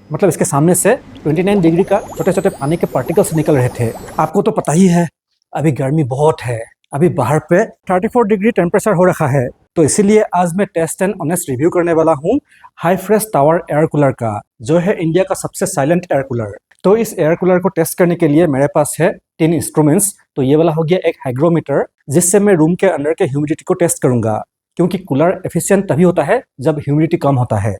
मतलब इसके सामने से 29 डिग्री का छोटे छोटे पानी के पार्टिकल्स निकल रहे थे। आपको तो पता ही है अभी गर्मी बहुत है, अभी बाहर पे 34 डिग्री टेम्परेचर हो रखा है। तो इसीलिए आज मैं टेस्ट एंड ऑनेस्ट रिव्यू करने वाला हूँ high fresh tower air cooler का, जो है इंडिया का सबसे साइलेंट एयर कूलर। तो इस एयर कूलर को टेस्ट करने के लिए मेरे पास है 3 इंस्ट्रूमेंट्स। तो ये वाला हो गया एक हाइग्रोमीटर, जिससे मैं रूम के अंदर के ह्यूमिडिटी को टेस्ट करूंगा, क्योंकि कूलर एफिशिएंट तभी होता है जब ह्यूमिडिटी कम होता है।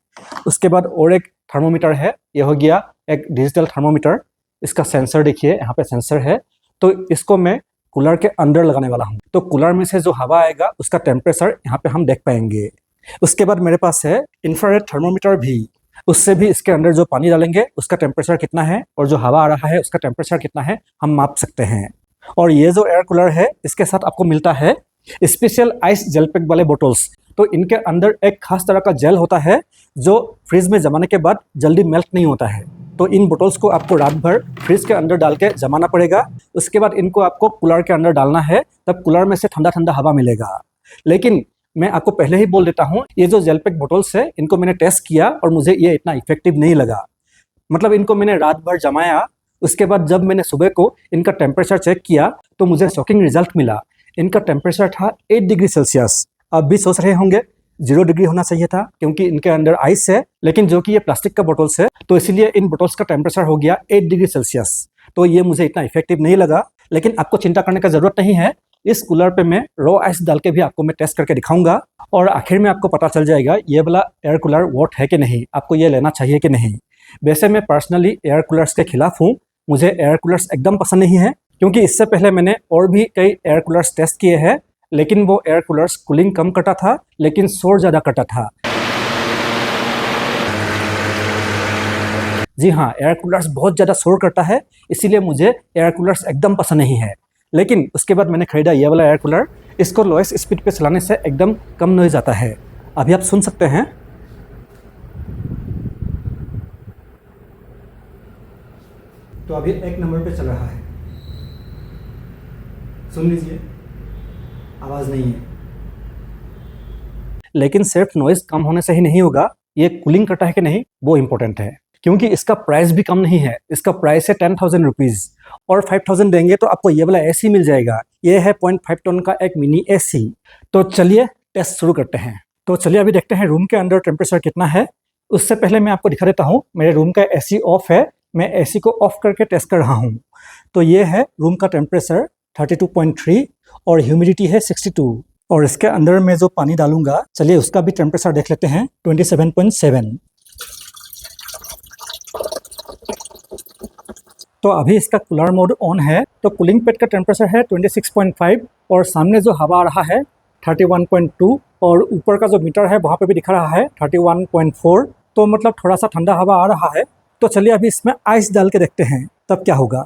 उसके बाद और एक थर्मोमीटर है, ये हो गया एक डिजिटल थर्मोमीटर। इसका सेंसर देखिए, यहाँ पे सेंसर है। तो इसको मैं कूलर के अंदर लगाने वाला हूँ, तो कूलर में से जो हवा आएगा उसका टेम्परेचर यहाँ पे हम देख पाएंगे। उसके बाद मेरे पास है इंफ्रारेड थर्मोमीटर भी, उससे भी इसके अंदर जो पानी डालेंगे उसका टेम्परेचर कितना है और जो हवा आ रहा है उसका टेम्परेचर कितना है हम माप सकते हैं। और ये जो एयर कूलर है इसके साथ आपको मिलता है स्पेशल आइस जेल पैक वाले बोटल्स। तो इनके अंदर एक खास तरह का जेल होता है जो फ्रिज में जमाने के बाद जल्दी मेल्ट नहीं होता है। तो इन बोटल्स को आपको रात भर फ्रिज के अंदर डाल के जमाना पड़ेगा। उसके बाद इनको आपको कूलर के अंदर डालना है, तब कूलर में से ठंडा ठंडा हवा मिलेगा। लेकिन मैं आपको पहले ही बोल देता हूँ, ये जो जेल पैक बोटल्स है इनको मैंने टेस्ट किया और मुझे ये इतना इफेक्टिव नहीं लगा। मतलब इनको मैंने रात भर जमाया, उसके बाद जब मैंने सुबह को इनका टेम्परेचर चेक किया तो मुझे शॉकिंग रिजल्ट मिला। इनका टेम्परेचर था 8 डिग्री सेल्सियस। आप भी सोच रहे होंगे 0 डिग्री होना चाहिए था, क्योंकि इनके अंदर आइस है, लेकिन जो कि ये प्लास्टिक का बोटल्स है तो इसीलिए इन बोटल्स का टेम्परेचर हो गया 8 डिग्री सेल्सियस। तो ये मुझे इतना इफेक्टिव नहीं लगा। लेकिन आपको चिंता करने का जरूरत नहीं है, इस कूलर पे मैं रॉ आइस डाल के भी आपको मैं टेस्ट करके दिखाऊंगा और आखिर में आपको पता चल जाएगा ये वाला एयर कूलर वर्थ है कि नहीं, आपको ये लेना चाहिए कि नहीं। वैसे मैं पर्सनली एयर कूलर्स के खिलाफ हूँ, मुझे एयर कूलर्स एकदम पसंद नहीं है, क्योंकि इससे पहले मैंने और भी कई एयर कूलर्स टेस्ट किए हैं, लेकिन वो एयर कूलर्स कूलिंग कम करता था लेकिन शोर ज़्यादा करता था। जी हाँ, एयर कूलर्स बहुत ज़्यादा शोर करता है, इसीलिए मुझे एयर कूलर्स एकदम पसंद नहीं है। लेकिन उसके बाद मैंने खरीदा ये वाला एयर कूलर। इसको लोएस्ट स्पीड पे चलाने से एकदम कम नॉइज आता है। अभी आप सुन सकते हैं। तो अभी 1 नंबर पे चल रहा है, सुन लीजिए, आवाज़ नहीं है। लेकिन सिर्फ नॉइज कम होने से ही नहीं होगा, ये कूलिंग करता है कि नहीं वो इम्पोर्टेंट है, क्योंकि इसका प्राइस भी कम नहीं है। इसका प्राइस है 10,000 रुपीज़ और 5,000 देंगे तो आपको ये वाला एसी मिल जाएगा। ये है 0.5 टन का एक मिनी एसी। तो चलिए टेस्ट शुरू करते हैं। तो चलिए अभी देखते हैं रूम के अंदर टेम्परेचर कितना है। उससे पहले मैं आपको दिखा देता हूँ, मेरे रूम का एसी ऑफ है, मैं एसी को ऑफ करके टेस्ट कर रहा हूँ। तो ये है रूम का टेम्परेचर 32.3 और ह्यूमिडिटी है 62। और इसके अंदर में जो पानी डालूंगा, चलिए उसका भी टेम्परेचर देख लेते हैं, 27.7। तो अभी इसका कूलर मोड ऑन है, तो कूलिंग पैड का टेम्परेचर है 26.5 और सामने जो हवा आ रहा है 31.2 और ऊपर का जो मीटर है वहाँ पे भी दिखा रहा है 31.4। तो मतलब थोड़ा सा ठंडा हवा आ रहा है। तो चलिए अभी इसमें आइस डाल के देखते हैं तब क्या होगा।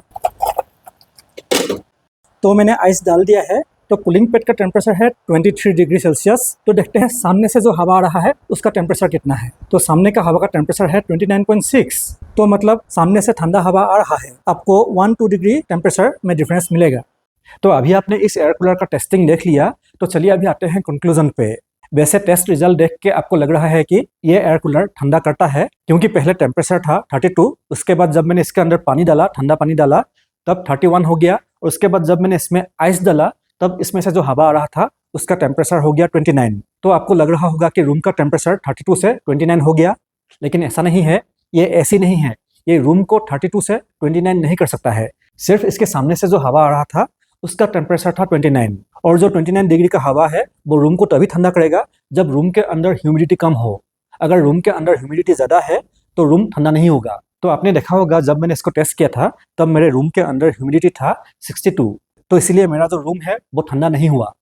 तो मैंने आइस डाल दिया है। तो कूलिंग पैड का टेम्परेचर है 23 डिग्री सेल्सियस। तो देखते हैं सामने से जो हवा आ रहा है उसका टेम्परेचर कितना है। तो सामने का हवा का टेम्परेचर है 29.6। तो मतलब सामने से ठंडा हवा आ रहा है, आपको 1-2 डिग्री टेम्परेचर में डिफरेंस मिलेगा। तो अभी आपने इस एयर कूलर का टेस्टिंग देख लिया, तो चलिए अभी आते हैं कंक्लूजन पे। वैसे टेस्ट रिजल्ट देख के आपको लग रहा है कि ये एयर कूलर ठंडा करता है, क्योंकि पहले टेम्परेचर था 32, उसके बाद जब मैंने इसके अंदर पानी डाला, ठंडा पानी डाला, तब 31 हो गया। और उसके बाद जब मैंने इसमें आइस डाला तब इसमें से जो हवा आ रहा था उसका टेम्परेचर हो गया 29। तो आपको लग रहा होगा कि रूम का टेम्परेचर 32 से 29 हो गया, लेकिन ऐसा नहीं है। ये ऐसी नहीं है, ये रूम को 32 से 29 नहीं कर सकता है। सिर्फ इसके सामने से जो हवा आ रहा था उसका टेम्परेचर था 29, और जो 29 डिग्री का हवा है वो रूम को तभी ठंडा करेगा जब रूम के अंदर ह्यूमिडिटी कम हो। अगर रूम के अंदर ह्यूमिडिटी ज़्यादा है तो रूम ठंडा नहीं होगा। तो आपने देखा होगा जब मैंने इसको टेस्ट किया था तब मेरे रूम के अंदर ह्यूमिडिटी था 62, तो इसीलिए मेरा जो रूम है वो ठंडा नहीं हुआ।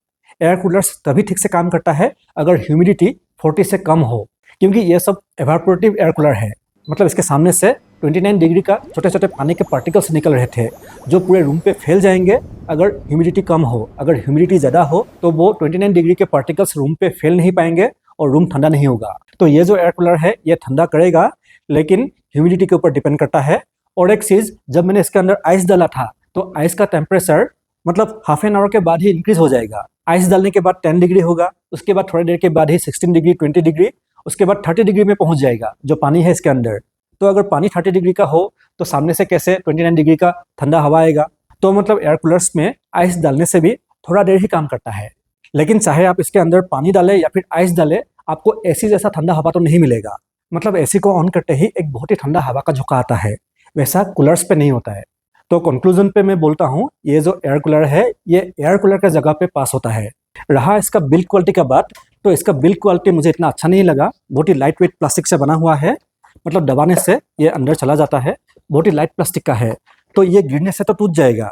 एयर कूलर्स तभी ठीक से काम करता है अगर ह्यूमिडिटी 40 से कम हो, क्योंकि ये सब एवापोरेटिव एयर कूलर है। मतलब इसके सामने से 29 डिग्री का छोटे छोटे पानी के पार्टिकल्स निकल रहे थे, जो पूरे रूम पे फैल जाएंगे अगर ह्यूमिडिटी कम हो। अगर ह्यूमिडिटी ज़्यादा हो तो वो 29 डिग्री के पार्टिकल्स रूम पे फैल नहीं पाएंगे और रूम ठंडा नहीं होगा। तो ये जो एयर कूलर है ये ठंडा करेगा, लेकिन ह्यूमिडिटी के ऊपर डिपेंड करता है। और एक चीज़, जब मैंने इसके अंदर आइस डाला था तो आइस का टेम्परेचर मतलब हाफ एन आवर के बाद ही इंक्रीज हो जाएगा। आइस डालने के बाद 10 डिग्री होगा, उसके बाद थोड़ी देर के बाद ही 16 डिग्री, 20 डिग्री, उसके बाद 30 डिग्री में पहुंच जाएगा जो पानी है इसके अंदर। तो अगर पानी 30 डिग्री का हो तो सामने से कैसे 29 डिग्री का ठंडा हवा आएगा। तो मतलब एयर कूलर्स में आइस डालने से भी थोड़ा देर ही काम करता है। लेकिन चाहे आप इसके अंदर पानी डालें या फिर आइस डालें, आपको एसी जैसा ठंडा हवा तो नहीं मिलेगा। मतलब एसी को ऑन करते ही एक बहुत ही ठंडा हवा का झोंका आता है, वैसा कूलर्स पे नहीं होता है। तो कंक्लूजन पे मैं बोलता हूँ, ये जो एयर कूलर है ये एयर कूलर का जगह पे पास होता है। रहा इसका बिल्ड क्वालिटी का बात, तो इसका बिल्ड क्वालिटी मुझे इतना अच्छा नहीं लगा। बहुत ही लाइट वेट प्लास्टिक से बना हुआ है, मतलब दबाने से ये अंदर चला जाता है। बहुत ही लाइट प्लास्टिक का है, तो ये गिरने से तो टूट जाएगा।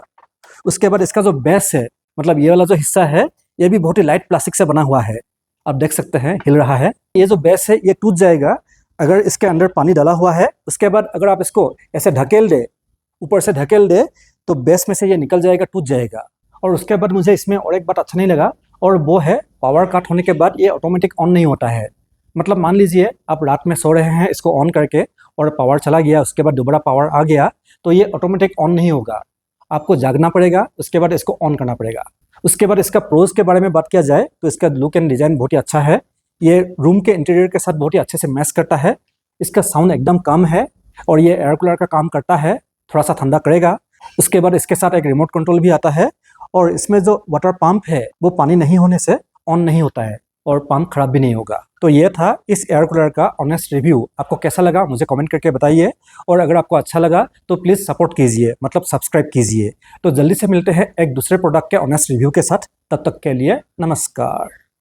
उसके बाद इसका जो बेस है, मतलब ये वाला जो हिस्सा है, ये भी बहुत ही लाइट प्लास्टिक से बना हुआ है। आप देख सकते हैं हिल रहा है। ये जो बेस है ये टूट जाएगा अगर इसके अंदर पानी डाला हुआ है। उसके बाद अगर आप इसको ऐसे ढकेल दे, ऊपर से ढकेल दे, तो बेस में से ये निकल जाएगा, टूट जाएगा। और उसके बाद मुझे इसमें और एक बात अच्छा नहीं लगा, और वो है पावर कट होने के बाद ये ऑटोमेटिक ऑन नहीं होता है। मतलब मान लीजिए आप रात में सो रहे हैं इसको ऑन करके, और पावर चला गया, उसके बाद दोबारा पावर आ गया, तो ये ऑटोमेटिक ऑन नहीं होगा। आपको जागना पड़ेगा, उसके बाद इसको ऑन करना पड़ेगा। उसके बाद इसका प्रोज के बारे में बात किया जाए तो इसका लुक एंड डिज़ाइन बहुत ही अच्छा है। ये रूम के इंटीरियर के साथ बहुत ही अच्छे से मैच करता है। इसका साउंड एकदम कम है, और ये एयर कूलर का काम करता है, थोड़ा सा ठंडा करेगा। उसके बाद इसके साथ एक रिमोट कंट्रोल भी आता है, और इसमें जो वाटर पंप है वो पानी नहीं होने से ऑन नहीं होता है, और पंप खराब भी नहीं होगा। तो ये था इस एयर कूलर का ऑनेस्ट रिव्यू। आपको कैसा लगा मुझे कमेंट करके बताइए, और अगर आपको अच्छा लगा तो प्लीज़ सपोर्ट कीजिए, मतलब सब्सक्राइब कीजिए। तो जल्दी से मिलते हैं एक दूसरे प्रोडक्ट के ऑनेस्ट रिव्यू के साथ। तब तक के लिए नमस्कार।